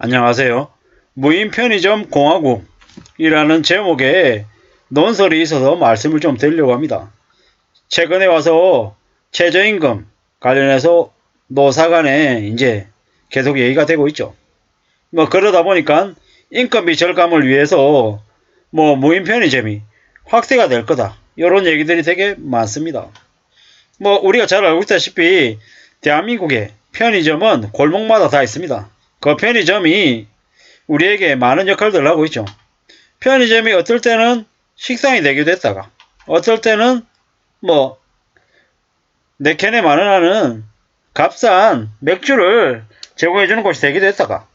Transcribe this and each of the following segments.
안녕하세요. 무인 편의점 공화국이라는 제목의 논설이 있어서 말씀을 좀 드리려고 합니다. 최근에 와서 최저임금 관련해서 노사 간에 이제 계속 얘기가 되고 있죠. 그러다 보니까 인건비 절감을 위해서 무인 편의점이 확대가 될 거다. 이런 얘기들이 되게 많습니다. 우리가 잘 알고 있다시피 대한민국의 편의점은 골목마다 다 있습니다. 그 편의점이 우리에게 많은 역할들을 하고 있죠. 편의점이 어떨 때는 식당이 되기도 했다가 어떨 때는 네 캔에 만 원 하는 값싼 맥주를 제공해주는 곳이 되기도 했다가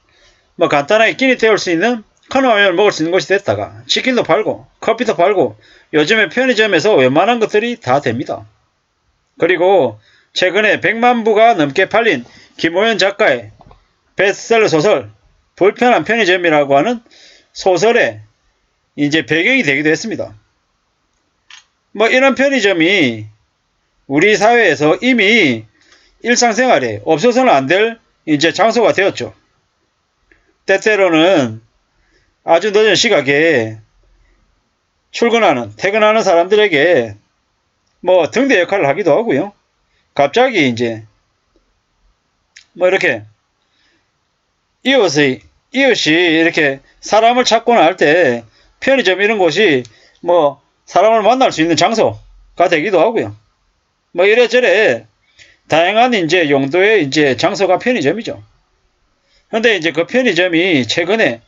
간단하게 끼니 때울 수 있는 컵라면을 먹을 수 있는 곳이 됐다가 치킨도 팔고 커피도 팔고 요즘에 편의점에서 웬만한 것들이 다 됩니다. 그리고 최근에 100만 부가 넘게 팔린 김호연 작가의 베스트셀러 소설 불편한 편의점이라고 하는 소설의 이제 배경이 되기도 했습니다. 이런 편의점이 우리 사회에서 이미 일상생활에 없어서는 안 될 이제 장소가 되었죠. 때때로는 아주 늦은 시각에 출근하는, 퇴근하는 사람들에게 등대 역할을 하기도 하고요. 갑자기 이제 이렇게 이웃이 이렇게 사람을 찾거나 할 때 편의점 이런 곳이 사람을 만날 수 있는 장소가 되기도 하고요. 이래저래 다양한 이제 용도의 이제 장소가 편의점이죠. 근데 이제 그 편의점이 최근에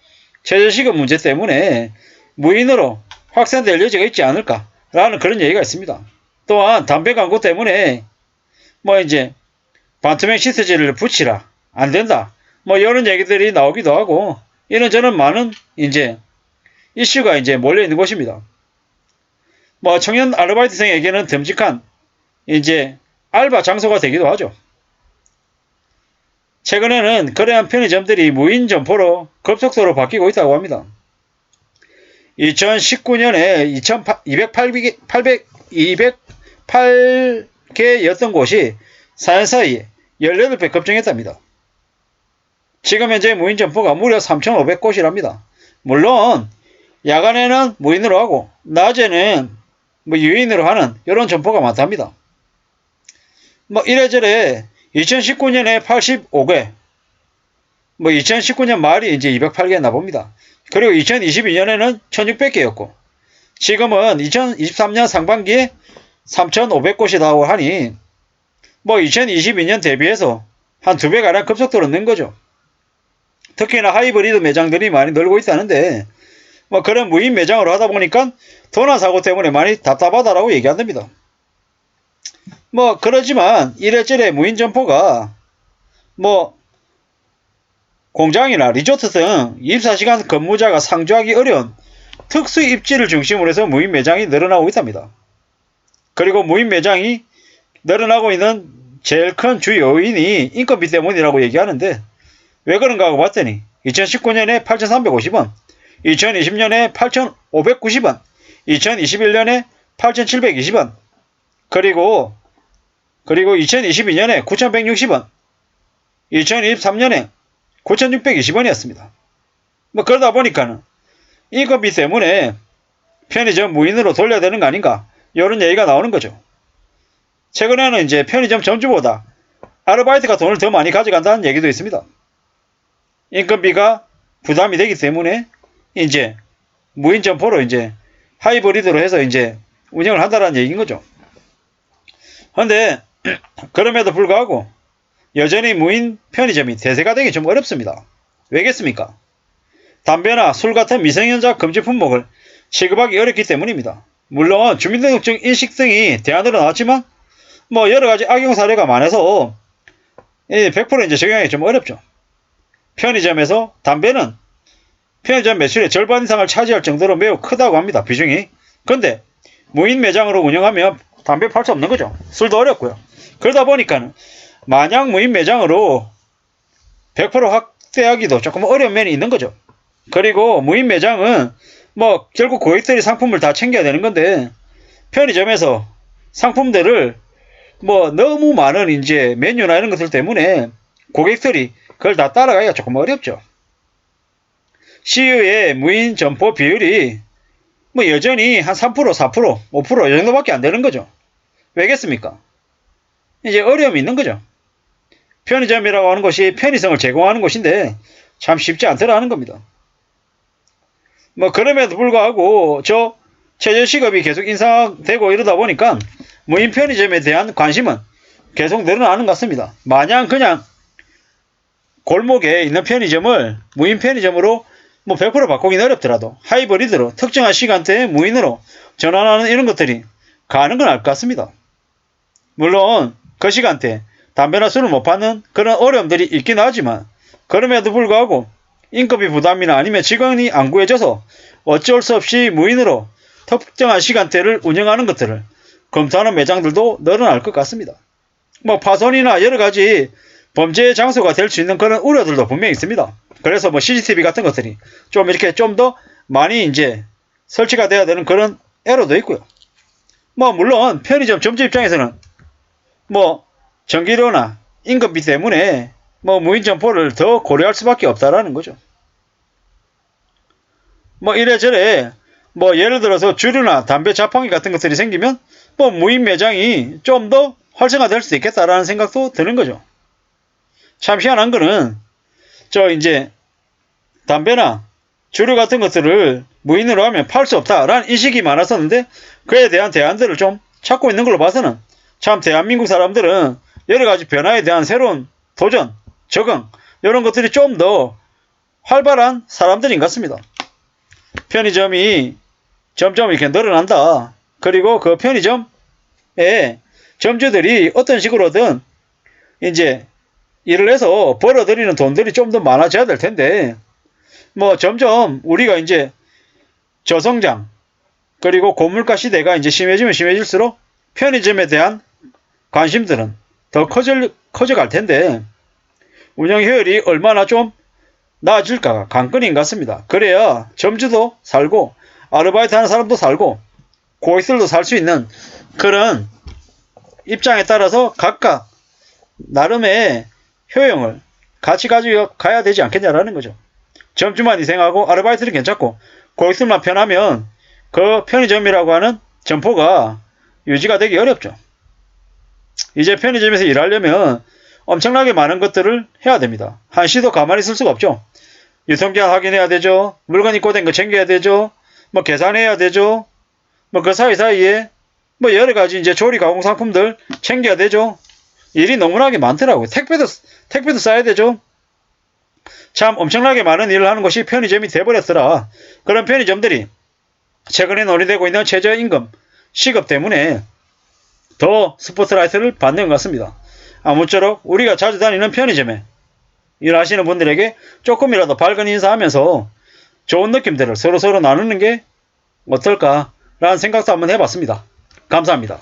최저시급 문제 때문에 무인으로 확산될 여지가 있지 않을까라는 그런 얘기가 있습니다. 또한 담배 광고 때문에 이제 반투명 시트지를 붙이라 안 된다. 이런 얘기들이 나오기도 하고 이런저런 많은 이제 이슈가 이제 몰려 있는 것입니다. 청년 아르바이트생에게는 듬직한 이제 알바 장소가 되기도 하죠. 최근에는 그러한 편의점들이 무인 점포로 급속도로 바뀌고 있다고 합니다. 2019년에 208개였던 곳이 4년 사이에 18배 급증했답니다. 지금 현재 무인 점포가 무려 3,500곳이랍니다. 물론 야간에는 무인으로 하고 낮에는 유인으로 하는 이런 점포가 많답니다. 이래저래 2019년에 85개, 2019년 말이 이제 208개였나 봅니다. 그리고 2022년에는 1600개였고, 지금은 2023년 상반기에 3500곳이라고 하니, 2022년 대비해서 한 2배가량 급속도로 는 거죠. 특히나 하이브리드 매장들이 많이 늘고 있다는데, 그런 무인 매장으로 하다 보니까 도난 사고 때문에 많이 답답하다라고 얘기한답니다. 그러지만 이래저래 무인 점포가 공장이나 리조트 등 24시간 근무자가 상주하기 어려운 특수 입지를 중심으로 해서 무인 매장이 늘어나고 있답니다. 그리고 무인 매장이 늘어나고 있는 제일 큰 주 요인이 인건비 때문이라고 얘기하는데 왜 그런가 하고 봤더니 2019년에 8,350원, 2020년에 8,590원, 2021년에 8,720원, 그리고 2022년에 9,160원, 2023년에 9,620원이었습니다. 그러다 보니까는 인건비 때문에 편의점 무인으로 돌려야 되는 거 아닌가? 이런 얘기가 나오는 거죠. 최근에는 이제 편의점 점주보다 아르바이트가 돈을 더 많이 가져간다는 얘기도 있습니다. 인건비가 부담이 되기 때문에 이제 무인 점포로 이제 하이브리드로 해서 이제 운영을 한다는 얘기인 거죠. 그런데 그럼에도 불구하고 여전히 무인 편의점이 대세가 되기 좀 어렵습니다. 왜겠습니까? 담배나 술 같은 미성년자 금지 품목을 취급하기 어렵기 때문입니다. 물론 주민등록증 인식 등이 대안으로 나왔지만 여러가지 악용 사례가 많아서 100% 이제 적용하기 좀 어렵죠. 편의점에서 담배는 편의점 매출의 절반 이상을 차지할 정도로 매우 크다고 합니다. 비중이. 근데 무인 매장으로 운영하면 담배 팔 수 없는 거죠. 술도 어렵고요. 그러다 보니까 마냥 무인 매장으로 100% 확대하기도 조금 어려운 면이 있는 거죠. 그리고 무인 매장은 결국 고객들이 상품을 다 챙겨야 되는 건데 편의점에서 상품들을 너무 많은 이제 메뉴나 이런 것들 때문에 고객들이 그걸 다 따라가기가 조금 어렵죠. 시의의 무인 점포 비율이 뭐 여전히 한 3%, 4%, 5%이 정도밖에 안 되는 거죠. 왜겠습니까? 이제 어려움이 있는 거죠. 편의점이라고 하는 것이 편의성을 제공하는 곳인데 참 쉽지 않더라는 겁니다. 뭐 그럼에도 불구하고 저 최저시급이 계속 인상되고 이러다 보니까 무인 편의점에 대한 관심은 계속 늘어나는 것 같습니다. 마냥 그냥 골목에 있는 편의점을 무인 편의점으로 뭐 100% 바꾸기는 어렵더라도 하이브리드로 특정한 시간대에 무인으로 전환하는 이런 것들이 가는 건 알 것 같습니다. 물론 그 시간대에 담배나 술을 못 파는 그런 어려움들이 있긴 하지만 그럼에도 불구하고 인건비 부담이나 아니면 직원이 안 구해져서 어쩔 수 없이 무인으로 특정한 시간대를 운영하는 것들을 검토하는 매장들도 늘어날 것 같습니다. 뭐 파손이나 여러 가지 범죄 장소가 될 수 있는 그런 우려들도 분명히 있습니다. 그래서 뭐 CCTV 같은 것들이 좀 이렇게 좀 더 많이 이제 설치가 돼야 되는 그런 애로도 있고요. 뭐 물론 편의점 점주 입장에서는 뭐 전기료나 인건비 때문에 뭐 무인 점포를 더 고려할 수밖에 없다라는 거죠. 뭐 이래저래 뭐 예를 들어서 주류나 담배 자판기 같은 것들이 생기면 뭐 무인 매장이 좀 더 활성화될 수 있겠다라는 생각도 드는 거죠. 참 희한한 거는 저 이제 담배나 주류 같은 것들을 무인으로 하면 팔 수 없다라는 인식이 많았었는데 그에 대한 대안들을 좀 찾고 있는 걸로 봐서는 참 대한민국 사람들은 여러 가지 변화에 대한 새로운 도전, 적응 이런 것들이 좀 더 활발한 사람들인 것 같습니다. 편의점이 점점 이렇게 늘어난다. 그리고 그 편의점에 점주들이 어떤 식으로든 이제 일을 해서 벌어들이는 돈들이 좀 더 많아져야 될 텐데 뭐 점점 우리가 이제 저성장 그리고 고물가 시대가 이제 심해지면 심해질수록 편의점에 대한 관심들은 더 커져갈 텐데 운영 효율이 얼마나 좀 나아질까가 관건인 것 같습니다. 그래야 점주도 살고 아르바이트 하는 사람도 살고 고객들도 살 수 있는 그런 입장에 따라서 각각 나름의 효용을 같이 가지고 가야 되지 않겠냐라는 거죠. 점주만 희생하고 아르바이트는 괜찮고 고객들만 편하면 그 편의점이라고 하는 점포가 유지가 되기 어렵죠. 이제 편의점에서 일하려면 엄청나게 많은 것들을 해야 됩니다. 한시도 가만히 있을 수가 없죠. 유통기한 확인해야 되죠. 물건 입고된 거 챙겨야 되죠. 뭐 계산해야 되죠. 뭐 그 사이사이에 뭐 여러 가지 이제 조리 가공 상품들 챙겨야 되죠. 일이 너무나게 많더라고요. 택배도 싸야 되죠. 참 엄청나게 많은 일을 하는 것이 편의점이 돼버렸더라. 그런 편의점들이 최근에 논의되고 있는 최저임금 시급 때문에 더 스포트라이트를 받는 것 같습니다. 아무쪼록 우리가 자주 다니는 편의점에 일하시는 분들에게 조금이라도 밝은 인사하면서 좋은 느낌들을 서로서로 나누는 게 어떨까라는 생각도 한번 해봤습니다. 감사합니다.